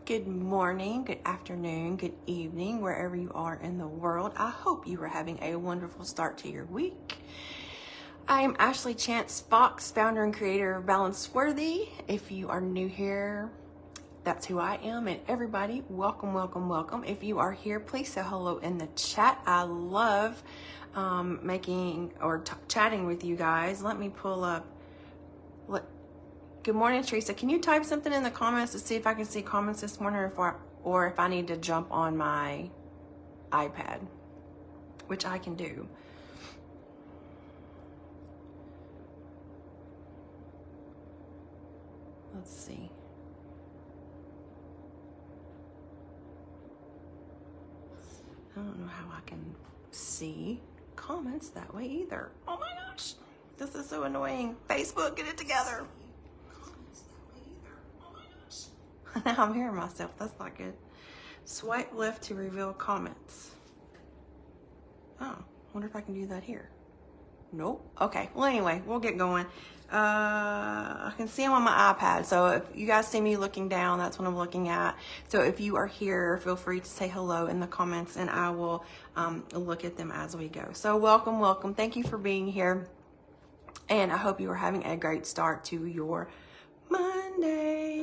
Good morning, good afternoon, good evening, wherever you are in the world. I hope you are having a wonderful start to your week. I am Ashley Chance Fox, founder and creator of Balance Worthy. If you are new here, that's who I am. And everybody, welcome, welcome, welcome. If you are here, please say hello in the chat. I love chatting with you guys. Let me pull up. Good morning, Teresa. Can you type something in the comments to see if I can see comments this morning, or if I need to jump on my iPad, which I can do. Let's see. I don't know how I can see comments that way either. Oh my gosh, this is so annoying. Facebook, get it together. Now I'm hearing myself. That's not good. Swipe left to reveal comments. Oh, wonder if I can do that here. Nope. Okay. Well, anyway, we'll get going. I can see them on my iPad. So if you guys see me looking down, that's what I'm looking at. So if you are here, feel free to say hello in the comments and I will look at them as we go. So welcome, welcome. Thank you for being here. And I hope you are having a great start to your Monday.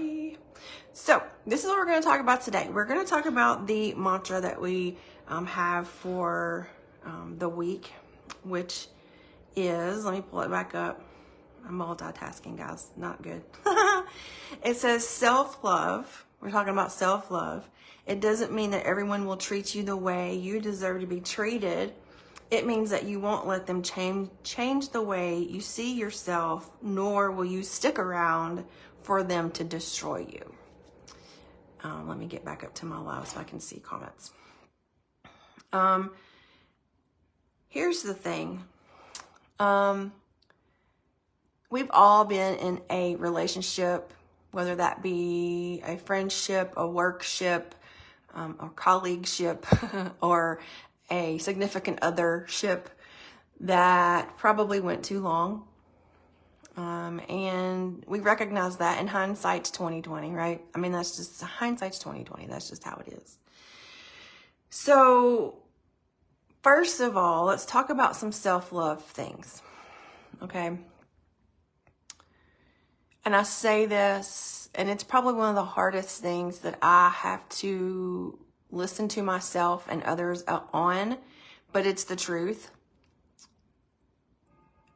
So this is what we're going to talk about today. We're going to talk about the mantra that we have for the week, which is, let me pull it back up. I'm multitasking, guys. Not good. It says self-love. We're talking about self-love. It doesn't mean that everyone will treat you the way you deserve to be treated. It means that you won't let them change the way you see yourself, nor will you stick around for them to destroy you. Let me get back up to my live so I can see comments. Here's the thing. We've all been in a relationship, whether that be a friendship, a workship, a colleagueship, or a significant othership that probably went too long. And we recognize that in hindsight's 2020, right? I mean, that's just hindsight's 2020. That's just how it is. So first of all, let's talk about some self-love things. Okay. And I say this, and it's probably one of the hardest things that I have to listen to myself and others on, but it's the truth.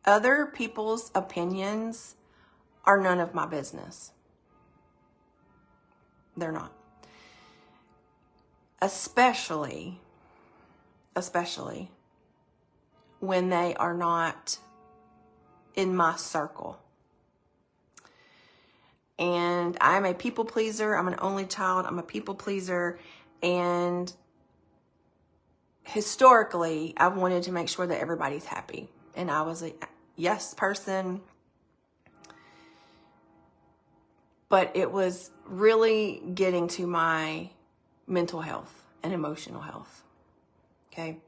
Other people's opinions are none of my business. They're not. Especially when they are not in my circle. And I'm a people pleaser. I'm an only child. I'm a people pleaser. And historically, I've wanted to make sure that everybody's happy. And I was a yes person. But it was really getting to my mental health and emotional health. Okay.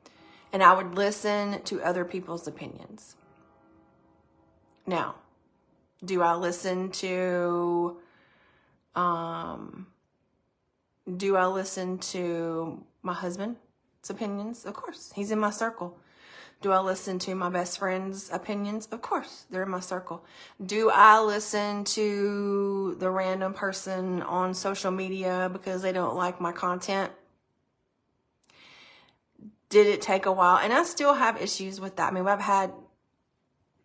And I would listen to other people's opinions. Now, do I listen to my husband's opinions? Of course, he's in my circle. Do I listen to my best friend's opinions? Of course, they're in my circle. Do I listen to the random person on social media because they don't like my content? Did it take a while? And I still have issues with that. I mean, I've had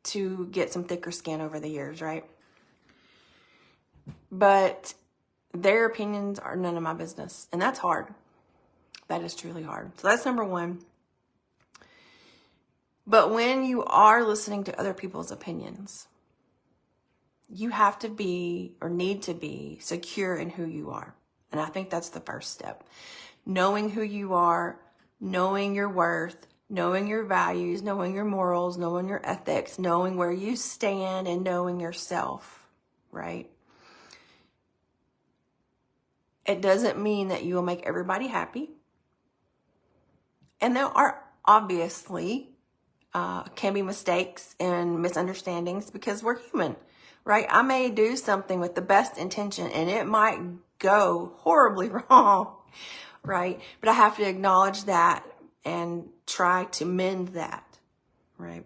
to get some thicker skin over the years, right? But their opinions are none of my business. And that's hard. That is truly hard. So that's number one. But when you are listening to other people's opinions, you have to be or need to be secure in who you are. And I think that's the first step. Knowing who you are, knowing your worth, knowing your values, knowing your morals, knowing your ethics, knowing where you stand, and knowing yourself, right? It doesn't mean that you will make everybody happy. And there are obviously can be mistakes and misunderstandings because we're human. right? I may do something with the best intention and it might go horribly wrong, right? But I have to acknowledge that and try to mend that, right?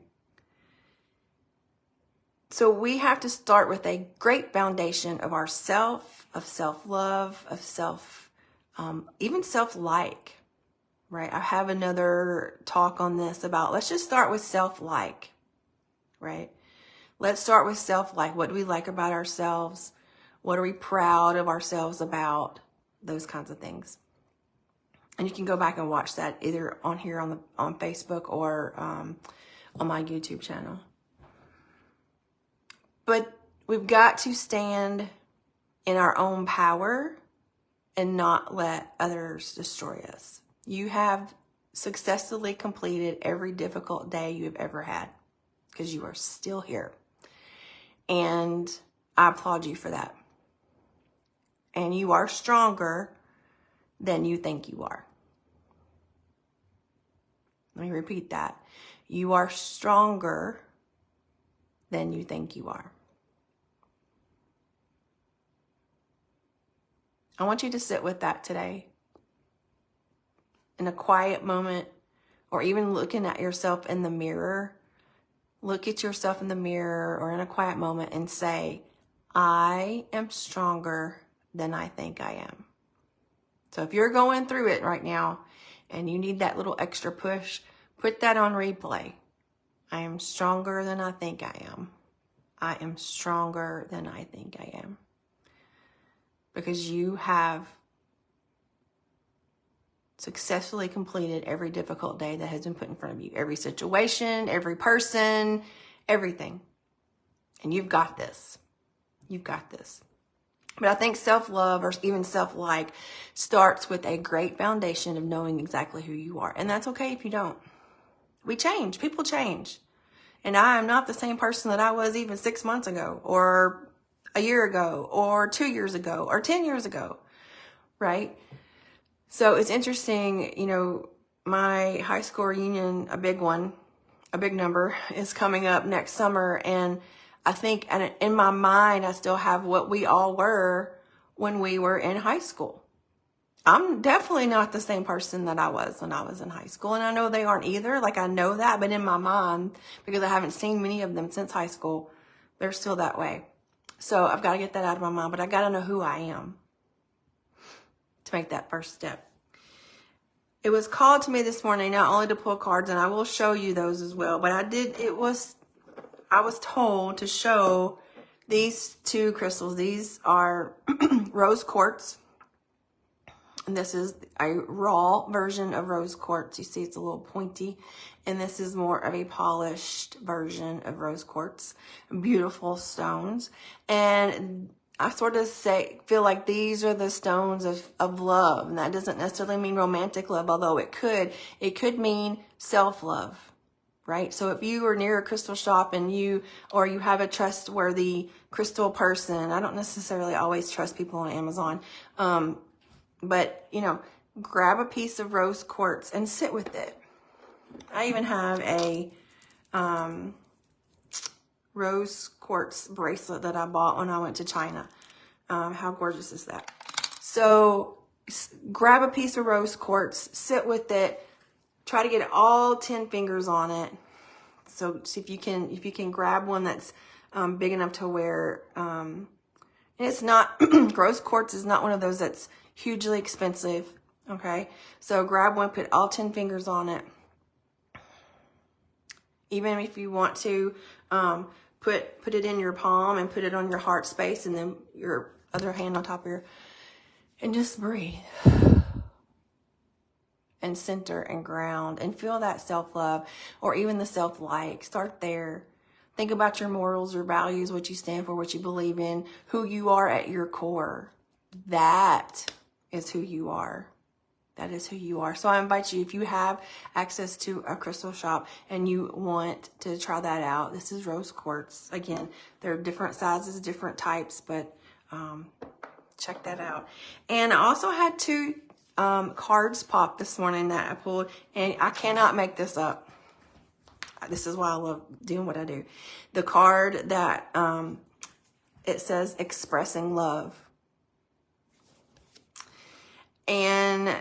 So we have to start with a great foundation of ourself, of self-love, of even self-like, right? I have another talk on this about, let's just start with self-like, right? Let's start with self-like. What do we like about ourselves? What are we proud of ourselves about? Those kinds of things. And you can go back and watch that either on here on Facebook or on my YouTube channel. But we've got to stand in our own power and not let others destroy us. You have successfully completed every difficult day you have ever had because you are still here. And I applaud you for that. And you are stronger than you think you are. Let me repeat that. You are stronger than you think you are. I want you to sit with that today in a quiet moment, or even looking at yourself in the mirror. Look at yourself in the mirror or in a quiet moment and say, I am stronger than I think I am. So if you're going through it right now and you need that little extra push, put that on replay. I am stronger than I think I am. I am stronger than I think I am. Because you have successfully completed every difficult day that has been put in front of you. Every situation, every person, everything. And you've got this. You've got this. But I think self-love or even self-like starts with a great foundation of knowing exactly who you are. And that's okay if you don't. We change. People change. And I am not the same person that I was even 6 months ago or a year ago or 2 years ago or 10 years ago, right? So it's interesting, you know, my high school reunion, a big one, a big number, is coming up next summer. And I think in my mind, I still have what we all were when we were in high school. I'm definitely not the same person that I was when I was in high school. And I know they aren't either. Like, I know that, but in my mind, because I haven't seen many of them since high school, they're still that way. So I've got to get that out of my mind, but I got to know who I am to make that first step. It was called to me this morning, not only to pull cards, and I will show you those as well, but I was told to show these two crystals. These are rose quartz. And this is a raw version of rose quartz. You see it's a little pointy. And this is more of a polished version of rose quartz. Beautiful stones. And I sort of feel like these are the stones of love. And that doesn't necessarily mean romantic love, although it could. It could mean self-love, right? So if you are near a crystal shop and you have a trustworthy crystal person, I don't necessarily always trust people on Amazon, but, you know, grab a piece of rose quartz and sit with it. I even have a rose quartz bracelet that I bought when I went to China. How gorgeous is that? So grab a piece of rose quartz, sit with it, try to get all 10 fingers on it. So see if you can grab one that's big enough to wear. And it's not, rose quartz is not one of those that's hugely expensive, okay? So grab one, put all 10 fingers on it. Even if you want to put it in your palm and put it on your heart space and then your other hand on top of your, and just breathe. And center and ground and feel that self-love or even the self-like. Start there. Think about your morals or values, what you stand for, what you believe in, who you are at your core. That is who you are. That is who you are. So I invite you, if you have access to a crystal shop and you want to try that out, this is rose quartz. Again, there are different sizes, different types, but check that out. And I also had two cards pop this morning that I pulled, and I cannot make this up. This is why I love doing what I do. The card that it says expressing love. And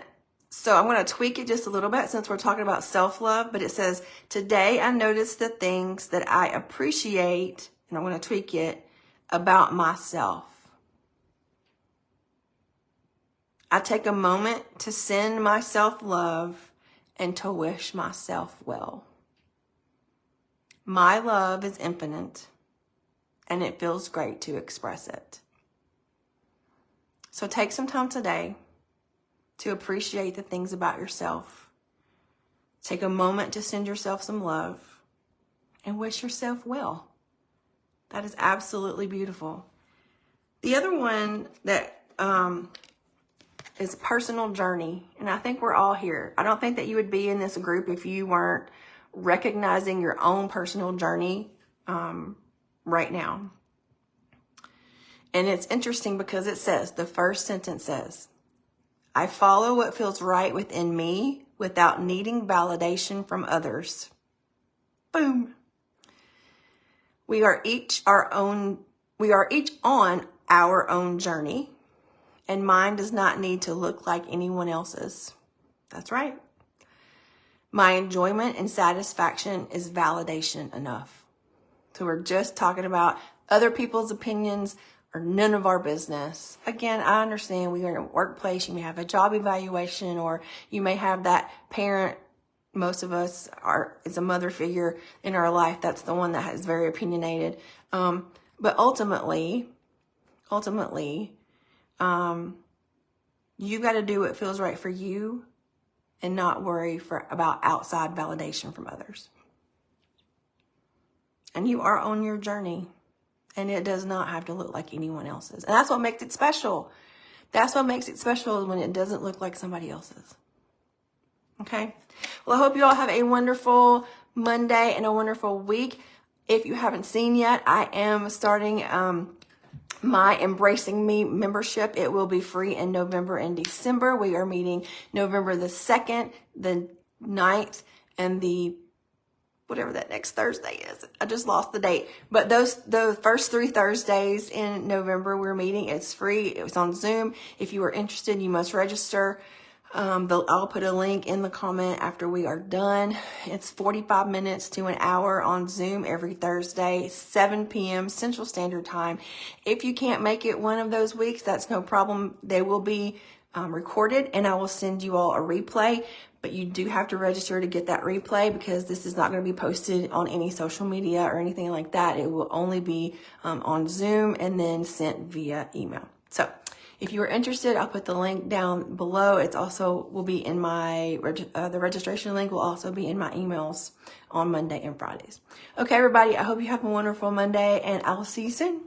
so I'm going to tweak it just a little bit since we're talking about self-love, but it says, today I noticed the things that I appreciate, and I'm going to tweak it, about myself. I take a moment to send myself love and to wish myself well. My love is infinite, and it feels great to express it. So take some time today to appreciate the things about yourself. Take a moment to send yourself some love and wish yourself well. That is absolutely beautiful. The other one that is personal journey, and I think we're all here. I don't think that you would be in this group if you weren't recognizing your own personal journey right now. And it's interesting because it says, the first sentence says, I follow what feels right within me without needing validation from others. Boom. We are each on our own journey, and mine does not need to look like anyone else's. That's right. My enjoyment and satisfaction is validation enough. So we're just talking about other people's opinions are none of our business. Again, I understand we are in a workplace, you may have a job evaluation, or you may have that parent. Most of us is a mother figure in our life. That's the one that is very opinionated. But ultimately, you got to do what feels right for you and not worry about outside validation from others. And you are on your journey, and it does not have to look like anyone else's. And that's what makes it special. That's what makes it special, when it doesn't look like somebody else's. Okay? Well, I hope you all have a wonderful Monday and a wonderful week. If you haven't seen yet, I am starting my Embracing Me membership. It will be free in November and December. We are meeting November the 2nd, the 9th, and the whatever that next Thursday is. I just lost the date. But the first 3 Thursdays in November we're meeting. It's free. It's on Zoom. If you are interested, you must register. I'll put a link in the comment after we are done. It's 45 minutes to an hour on Zoom every Thursday, 7 p.m. Central Standard Time. If you can't make it one of those weeks, that's no problem. They will be recorded, and I will send you all a replay. But you do have to register to get that replay, because this is not going to be posted on any social media or anything like that. It will only be on Zoom and then sent via email. So if you are interested, I'll put the link down below. It's also will be in my, the registration link will also be in my emails on Monday and Fridays. Okay, everybody, I hope you have a wonderful Monday, and I will see you soon.